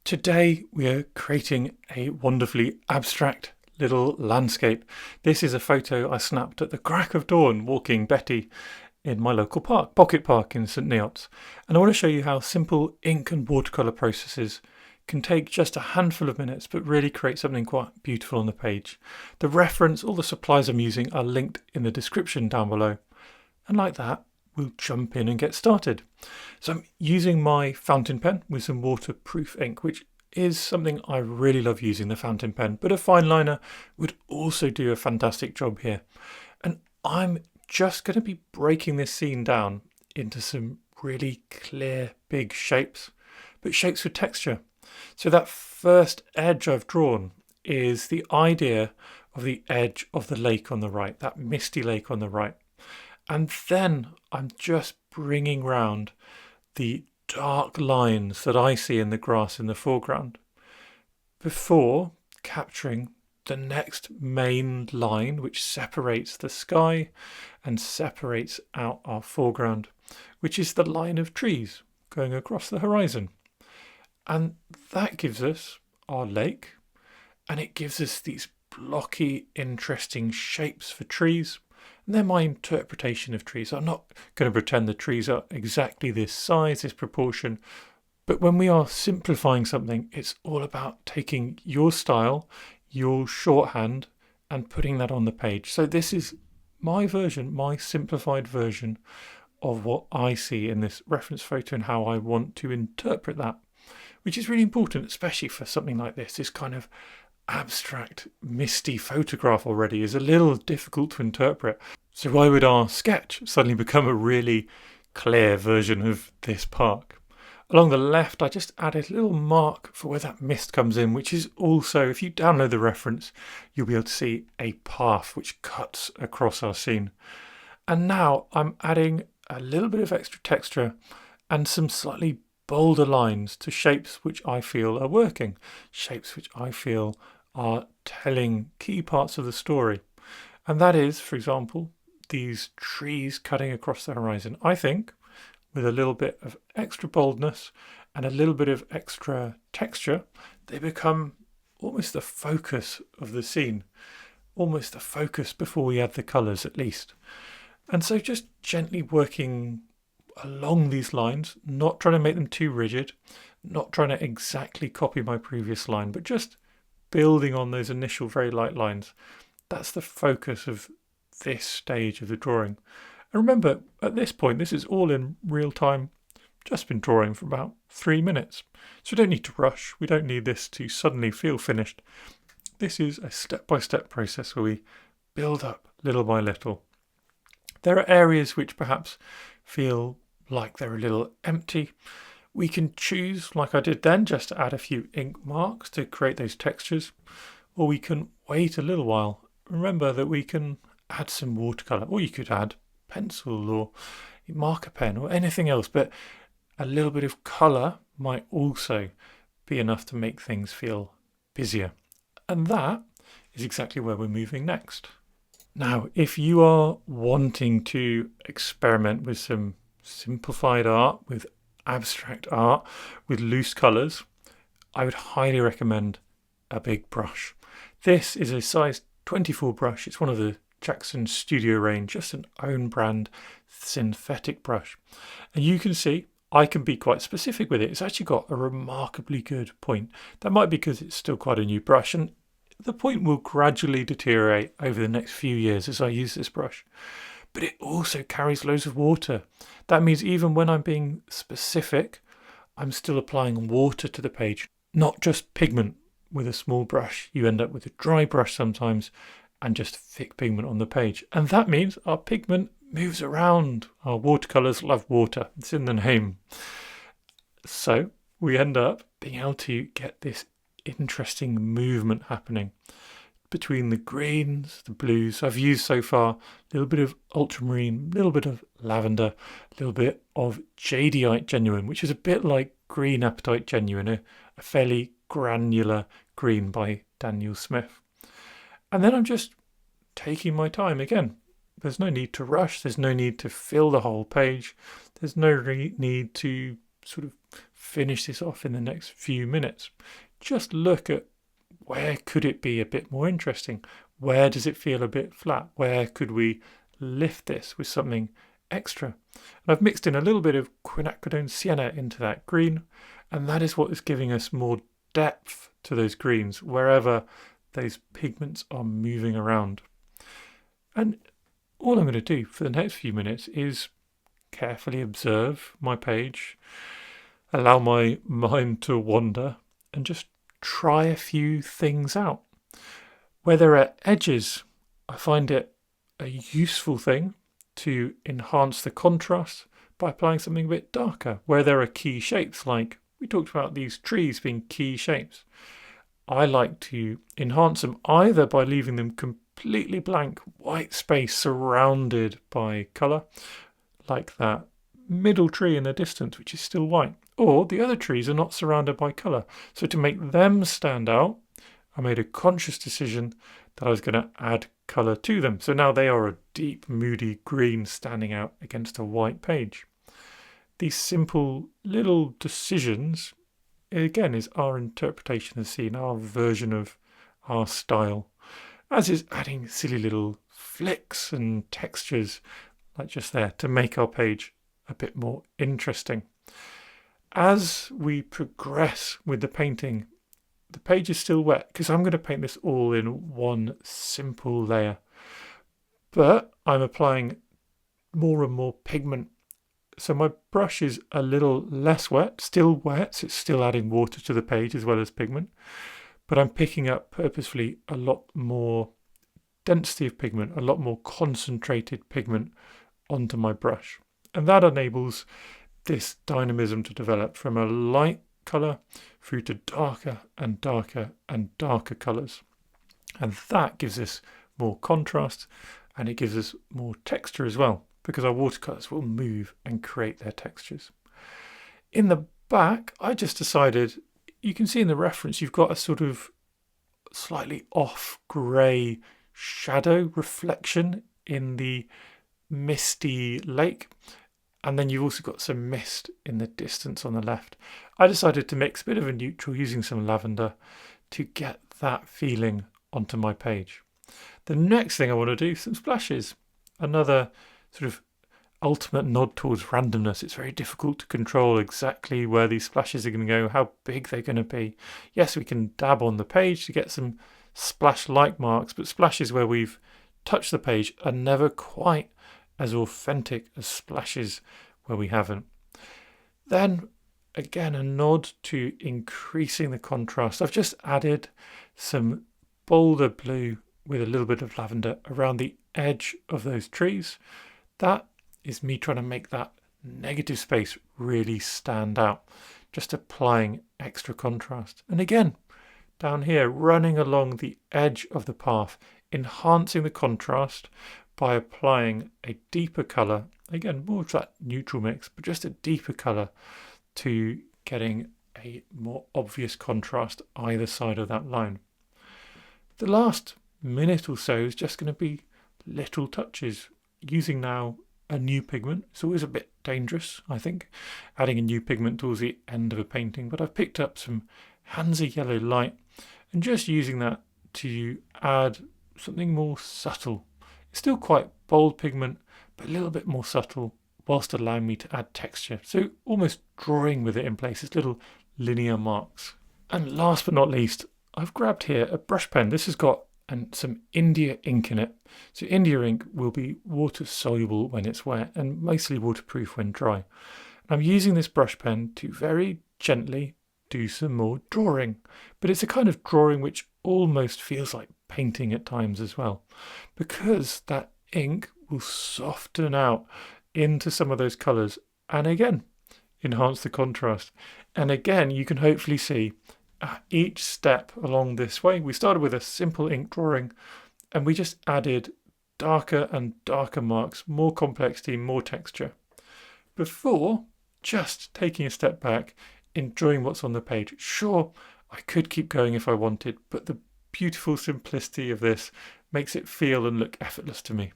Today we are creating a wonderfully abstract little landscape. This is a photo I snapped at the crack of dawn walking Betty in my local park, Pocket Park in St Neots. And I want to show you how simple ink and watercolour processes can take just a handful of minutes but really create something quite beautiful on the page. The reference, all the supplies I'm using are linked in the description down below. And like that, we'll jump in and get started. So I'm using my fountain pen with some waterproof ink, which is something I really love using, the fountain pen, but a fine liner would also do a fantastic job here. And I'm just going to be breaking this scene down into some really clear, big shapes, but shapes with texture. So that first edge I've drawn is the idea of the edge of the lake on the right, that misty lake on the right. And then I'm just bringing round the dark lines that I see in the grass in the foreground before capturing the next main line which separates the sky and separates out our foreground, which is the line of trees going across the horizon. And that gives us our lake, and it gives us these blocky, interesting shapes for trees. And they're my interpretation of trees. I'm not going to pretend the trees are exactly this size, this proportion. But when we are simplifying something, it's all about taking your style, your shorthand, and putting that on the page. So this is my version, my simplified version of what I see in this reference photo and how I want to interpret that, which is really important, especially for something like this. This kind of abstract, misty photograph already is a little difficult to interpret. So why would our sketch suddenly become a really clear version of this park? Along the left, I just added a little mark for where that mist comes in, which is also, if you download the reference, you'll be able to see a path which cuts across our scene. And now I'm adding a little bit of extra texture and some slightly bolder lines to shapes which I feel are working, shapes which I feel are telling key parts of the story. And that is, for example, these trees cutting across the horizon. I think with a little bit of extra boldness and a little bit of extra texture, they become almost the focus of the scene, almost the focus before we add the colours at least. And so just gently working along these lines, not trying to make them too rigid, not trying to exactly copy my previous line, but just building on those initial very light lines. That's the focus of this stage of the drawing. And remember, at this point, this is all in real time, just been drawing for about 3 minutes. So we don't need to rush. We don't need this to suddenly feel finished. This is a step-by-step process where we build up little by little. There are areas which perhaps feel like they're a little empty. We can choose, like I did then, just to add a few ink marks to create those textures, or we can wait a little while. Remember that we can add some watercolour, or you could add pencil or marker pen or anything else, but a little bit of colour might also be enough to make things feel busier. And that is exactly where we're moving next. Now, if you are wanting to experiment with some simplified art, with abstract art, with loose colours, I would highly recommend a big brush. This is a size 24 brush. It's one of the Jackson Studio range, just an own brand synthetic brush. And you can see I can be quite specific with it. It's actually got a remarkably good point. That might be because it's still quite a new brush, and the point will gradually deteriorate over the next few years as I use this brush. But it also carries loads of water. That means even when I'm being specific, I'm still applying water to the page, not just pigment. With a small brush, you end up with a dry brush sometimes and just thick pigment on the page. And that means our pigment moves around. Our watercolours love water. It's in the name. So we end up being able to get this interesting movement happening between the greens, the blues. I've used so far a little bit of ultramarine, a little bit of lavender, a little bit of jadeite genuine, which is a bit like green apatite genuine, a fairly granular green by Daniel Smith. And then I'm just taking my time again. There's no need to rush. There's no need to fill the whole page. There's no need to sort of finish this off in the next few minutes, just look at where could it be a bit more interesting? Where does it feel a bit flat? Where could we lift this with something extra? And I've mixed in a little bit of quinacridone sienna into that green, and that is what is giving us more depth to those greens wherever those pigments are moving around. And all I'm going to do for the next few minutes is carefully observe my page, allow my mind to wander, and just try a few things out. Where there are edges, I find it a useful thing to enhance the contrast by applying something a bit darker. Where there are key shapes, like we talked about these trees being key shapes, I like to enhance them either by leaving them completely blank, white space surrounded by colour, like that middle tree in the distance, which is still white, or the other trees are not surrounded by colour. So to make them stand out, I made a conscious decision that I was going to add colour to them. So now they are a deep, moody green standing out against a white page. These simple little decisions, again, is our interpretation of the scene, our version of our style, as is adding silly little flicks and textures like just there to make our page a bit more interesting. As we progress with the painting, the page is still wet because I'm going to paint this all in one simple layer, but I'm applying more and more pigment. So my brush is a little less wet, still wet, so it's still adding water to the page as well as pigment, but I'm picking up purposefully a lot more density of pigment, a lot more concentrated pigment onto my brush. And that enables this dynamism to develop from a light colour through to darker and darker and darker colours. And that gives us more contrast, and it gives us more texture as well, because our watercolours will move and create their textures. In the back, I just decided, you can see in the reference, you've got a sort of slightly off grey shadow reflection in the misty lake. And then you've also got some mist in the distance on the left. I decided to mix a bit of a neutral using some lavender to get that feeling onto my page. The next thing I want to do, some splashes. Another sort of ultimate nod towards randomness. It's very difficult to control exactly where these splashes are going to go, how big they're going to be. Yes, we can dab on the page to get some splash-like marks, but splashes where we've touched the page are never quite as authentic as splashes where we haven't. Then again, a nod to increasing the contrast. I've just added some bolder blue with a little bit of lavender around the edge of those trees. That is me trying to make that negative space really stand out, just applying extra contrast. And again, down here, running along the edge of the path, enhancing the contrast by applying a deeper colour, again more of that neutral mix, but just a deeper colour to getting a more obvious contrast either side of that line. The last minute or so is just going to be little touches, using now a new pigment. It's always a bit dangerous, I think, adding a new pigment towards the end of a painting, but I've picked up some Hansa Yellow Light and just using that to add something more subtle. It's still quite bold pigment, but a little bit more subtle, whilst allowing me to add texture. So almost drawing with it in places, little linear marks. And last but not least, I've grabbed here a brush pen. This has got some India ink in it. So India ink will be water soluble when it's wet and mostly waterproof when dry. And I'm using this brush pen to very gently do some more drawing, but it's a kind of drawing which almost feels like painting at times as well, because that ink will soften out into some of those colours and again enhance the contrast. And again, you can hopefully see each step along this way. We started with a simple ink drawing and we just added darker and darker marks, more complexity, more texture, before just taking a step back, enjoying what's on the page. Sure, I could keep going if I wanted, but the beautiful simplicity of this makes it feel and look effortless to me.